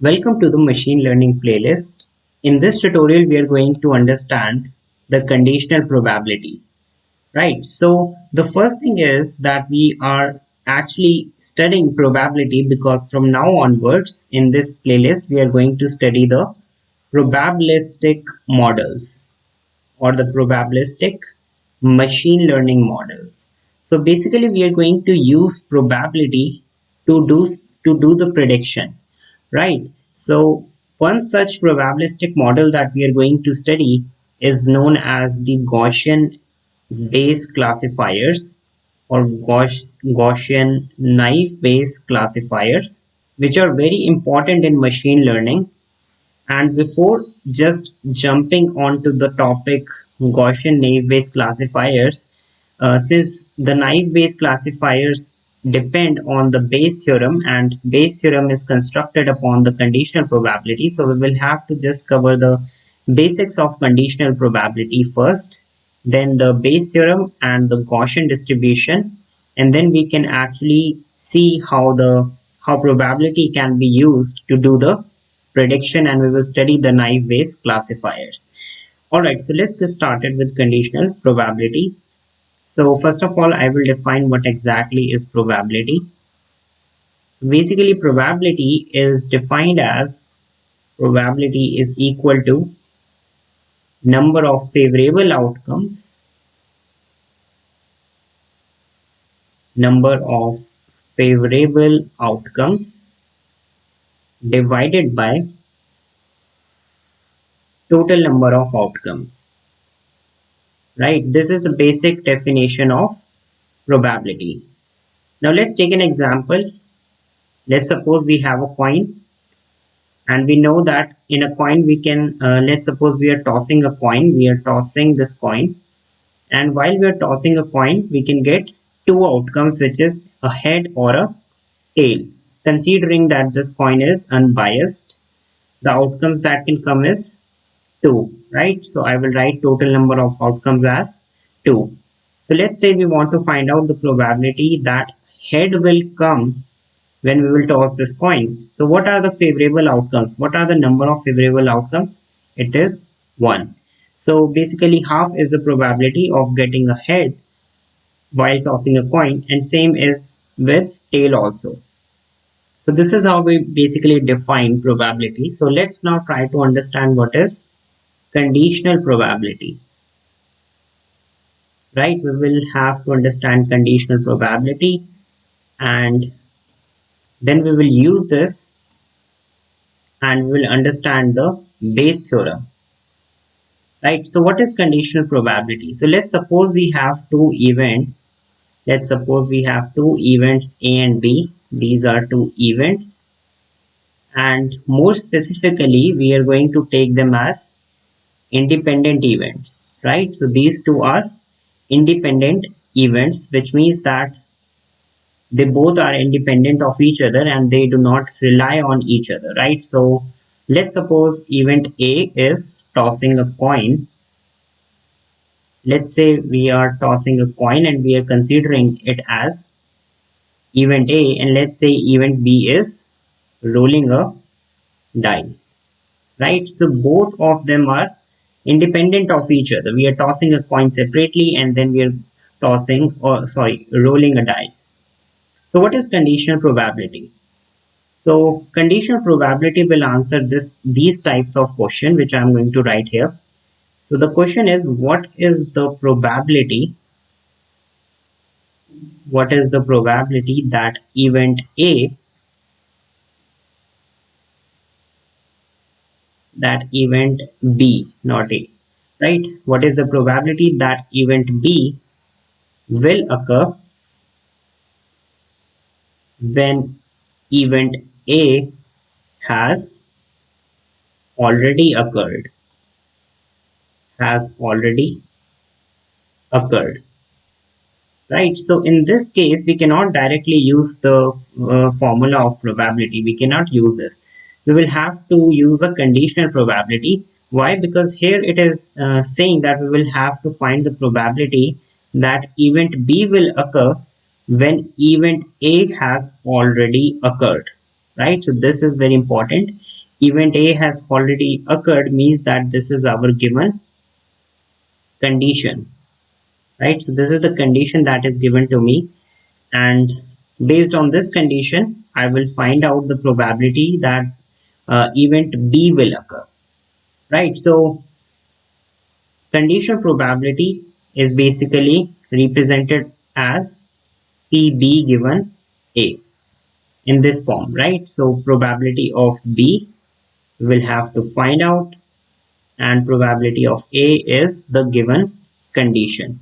Welcome to the machine learning playlist. In this tutorial, we are going to understand the conditional probability, right? So the first thing is that we are actually studying probability because from now onwards in this playlist, we are going to study the probabilistic models or the probabilistic machine learning models. So basically, we are going to use probability to do the prediction, right? So one such probabilistic model that we are going to study is known as the Gaussian Bayes classifiers or Gaussian naive Bayes classifiers, which are very important in machine learning. And before just jumping onto the topic Gaussian naive Bayes classifiers, since the naive Bayes classifiers depend on the Bayes theorem and Bayes theorem is constructed upon the conditional probability, so we will have to just cover the basics of conditional probability first, then the Bayes theorem and the Gaussian distribution, and then we can actually see how probability can be used to do the prediction, and we will study the naive Bayes classifiers. Alright, so let's get started with conditional probability. So first of all, I will define what exactly is probability. So basically, probability is defined as probability is equal to number of favorable outcomes, number of favorable outcomes divided by total number of outcomes, right? This is the basic definition of probability. Now let's take an example. Let's suppose we have a coin, and we know that in a coin we can, let's suppose we are tossing a coin, we are tossing this coin, and while we are tossing a coin, we can get two outcomes, which is a head or a tail. Considering that this coin is unbiased, the outcomes that can come is 2, right? So I will write total number of outcomes as 2. So let's say we want to find out the probability that head will come when we will toss this coin. So what are the favorable outcomes? What are the number of favorable outcomes? It is 1. So basically half is the probability of getting a head while tossing a coin, and same is with tail also. So this is how we basically define probability. So let's now try to understand what is conditional probability, right? We will have to understand conditional probability, and then we will use this and we will understand the Bayes theorem, right? So what is conditional probability? So let's suppose we have two events. Let's suppose we have two events A and B. These are two events, and more specifically we are going to take them as independent events, right? So these two are independent events, which means that they both are independent of each other and they do not rely on each other, right? So let's suppose event A is tossing a coin. Let's say we are tossing a coin and we are considering it as event A, and let's say event B is rolling a dice, right? So both of them are independent of each other. We are tossing a coin separately and then we are rolling a dice. So what is conditional probability? So conditional probability will answer these types of question which I'm going to write here. So the question is, what is the probability that event A, that event B, not A, right? What is the probability that event B will occur when event A has already occurred, has already occurred, right? So in this case, we cannot directly use the formula of probability. We cannot use this. We will have to use the conditional probability. Why? Because here it is saying that we will have to find the probability that event B will occur when event A has already occurred. right? So this is very important. Event A has already occurred means that this is our given condition, right? So this is the condition that is given to me, and based on this condition I will find out the probability that event B will occur, right? So condition probability is basically represented as PB given A in this form, right? So probability of B will have to find out, and probability of A is the given condition.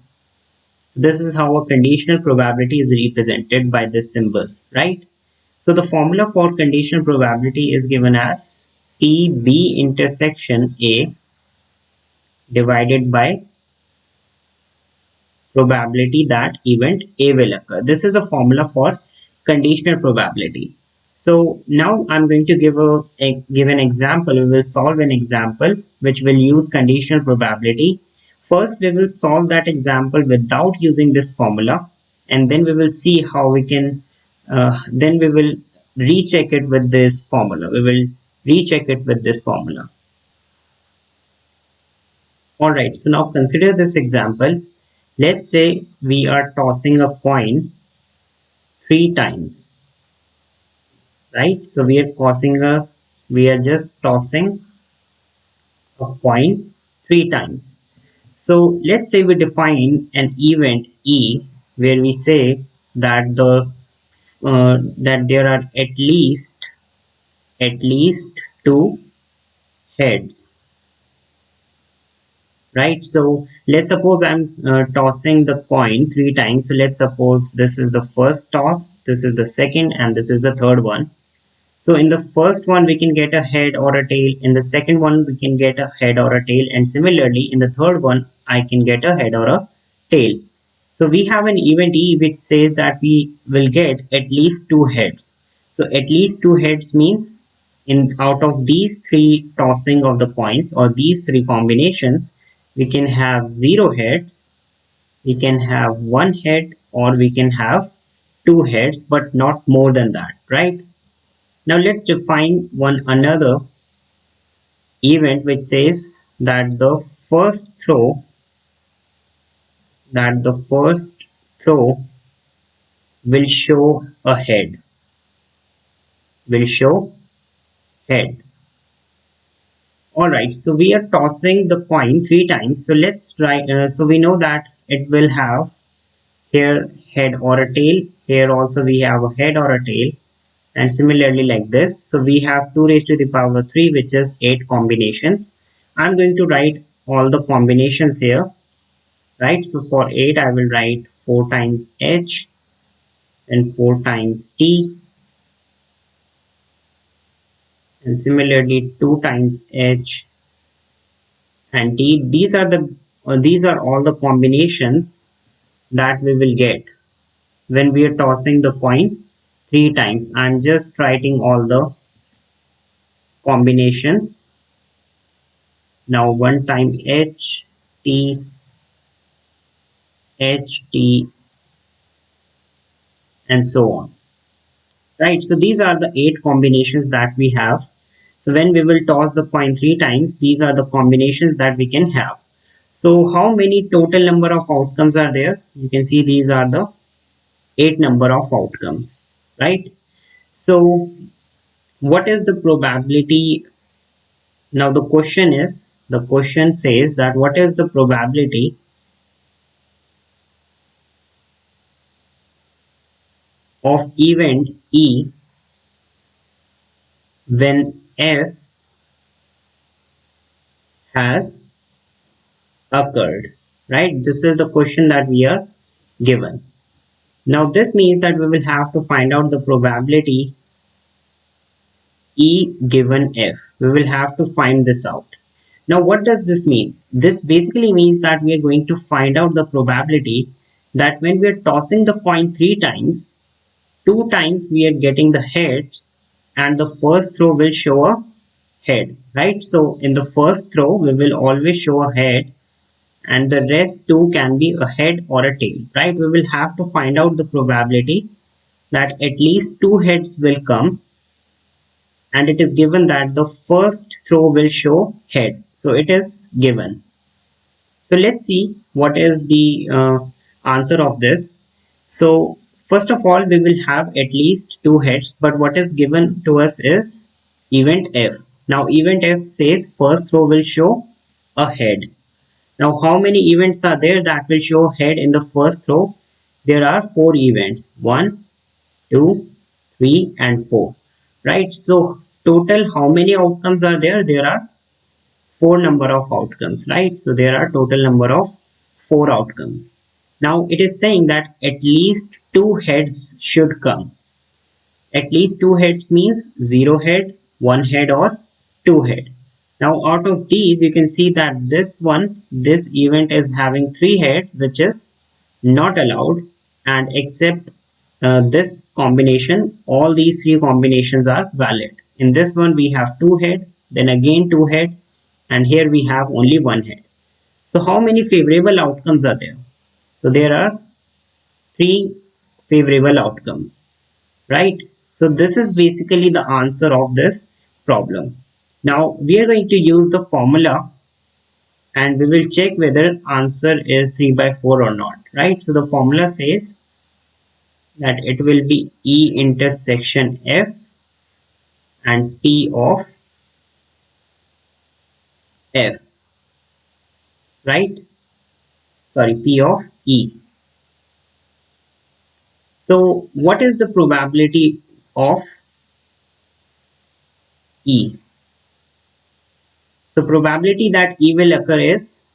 This is how a conditional probability is represented by this symbol, right? So the formula for conditional probability is given as PB intersection A divided by probability that event A will occur. This is the formula for conditional probability. So now I'm going to give an example. We will solve an example which will use conditional probability. First, we will solve that example without using this formula, and then we will see how we can. Then we will recheck it with this formula. We will recheck it with this formula. All right. So now consider this example. Let's say we are tossing a coin 3 times, right? So we are just tossing a coin 3 times. So let's say we define an event E where we say that that there are at least two heads, right? So let's suppose I'm tossing the coin 3 times. So let's suppose this is the first toss, this is the second, and this is the third one. So in the first one we can get a head or a tail, in the second one we can get a head or a tail, and similarly in the third one I can get a head or a tail. So we have an event E which says that we will get at least two heads. So at least two heads means in out of these three tossing of the coins or these three combinations, we can have 0 heads, we can have 1 head, or we can have 2 heads, but not more than that, right? Now let's define one another event which says that the first throw will show a head, will show head. All right, so we are tossing the coin 3 times. So let's try. So we know that it will have here head or a tail. Here also we have a head or a tail, and similarly like this. So we have 2 raised to the power 3, which is 8 combinations. I'm going to write all the combinations here, right? So for 8 I will write 4 times H and 4 times T, and similarly 2 times H and T. These are all the combinations that we will get when we are tossing the coin 3 times. I'm just writing all the combinations. Now 1 time H, T, H, T, and so on. Right, so these are the 8 combinations that we have. So when we will toss the coin 3 times, these are the combinations that we can have. So how many total number of outcomes are there? You can see these are the 8 number of outcomes, right? So what is the probability? Now the question says that what is the probability of event E when F has occurred, right? This is the question that we are given. Now this means that we will have to find out the probability E given F. We will have to find this out. Now what does this mean? This basically means that we are going to find out the probability that when we are tossing the coin 3 times, 2 times we are getting the heads, and the first throw will show a head, right? So in the first throw we will always show a head, and the rest two can be a head or a tail, right? We will have to find out the probability that at least 2 heads will come and it is given that the first throw will show head. So it is given. So let's see what is the answer of this. So first of all, we will have at least two heads, but what is given to us is event F. Now event F says first throw will show a head. Now how many events are there that will show head in the first throw? There are four events: 1, 2, 3, and 4. Right? So total how many outcomes are there? There are four number of outcomes, right? So there are total number of four outcomes. Now it is saying that at least two heads should come. At least two heads means zero head, one head, or two head. Now out of these you can see that this event is having three heads, which is not allowed, and except this combination, all these three combinations are valid. In this one we have two head, then again two head, and here we have only one head. So how many favorable outcomes are there? So there are three favorable outcomes, right? So this is basically the answer of this problem. Now we are going to use the formula and we will check whether answer is 3 by 4 or not, right? So the formula says that it will be E intersection F and P of F, right? Sorry, P of E. So what is the probability of E? So probability that E will occur is,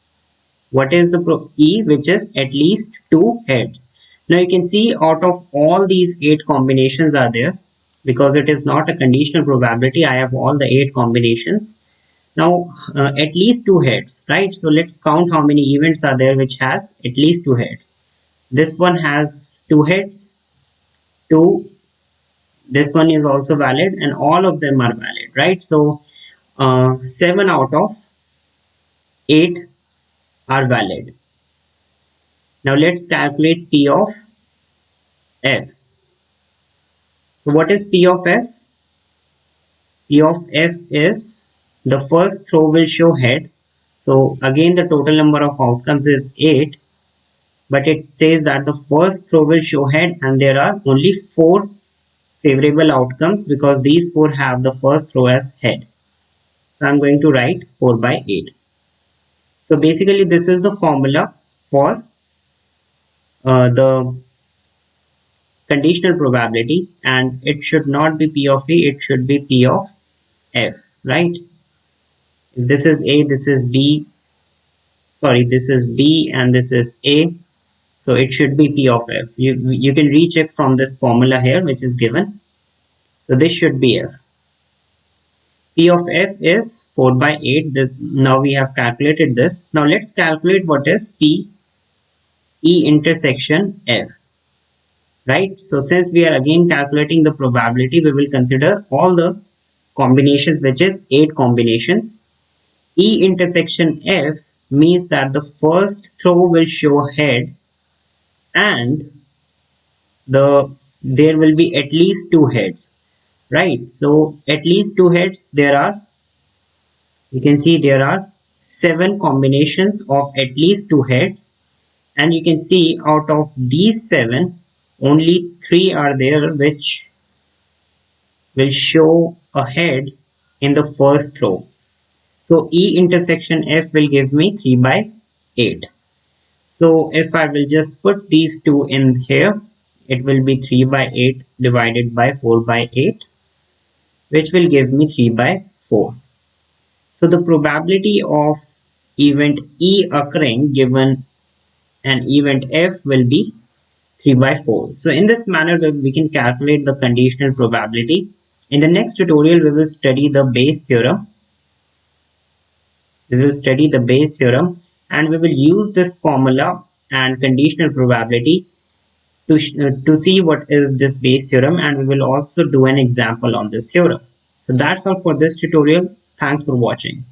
what is the E, which is at least two heads. Now you can see out of all these 8 combinations are there, because it is not a conditional probability. I have all the 8 combinations. Now at least two heads, right? So let's count how many events are there which has at least two heads. This one has two heads, two. This one is also valid, and all of them are valid, right? So 7 out of 8 are valid. Now let's calculate P of F. So what is P of F? P of F is the first throw will show head. So again the total number of outcomes is 8, but it says that the first throw will show head, and there are only 4 favorable outcomes because these 4 have the first throw as head. So I'm going to write 4 by 8. So basically this is the formula for the conditional probability, and it should not be P of E, it should be P of F, right? If this is A, this is B, sorry, this is B and this is A, so it should be P of F. You can recheck from this formula here which is given. So this should be F. P of F is 4 by 8. Now we have calculated this. Now let's calculate what is P E intersection F. Right? So since we are again calculating the probability, we will consider all the combinations, which is 8 combinations. E intersection F means that the first throw will show head, and there will be at least two heads, right? So at least two heads, you can see there are 7 combinations of at least two heads, and you can see out of these 7 only 3 are there which will show a head in the first throw. So E intersection F will give me 3 by 8. So if I will just put these two in here, it will be 3 by 8 divided by 4 by 8, which will give me 3 by 4. So the probability of event E occurring given an event F will be 3 by 4. So in this manner, we can calculate the conditional probability. In the next tutorial, we will study the Bayes theorem. We will study the Bayes theorem, and we will use this formula and conditional probability to see what is this Bayes theorem, and we will also do an example on this theorem. So that's all for this tutorial. Thanks for watching.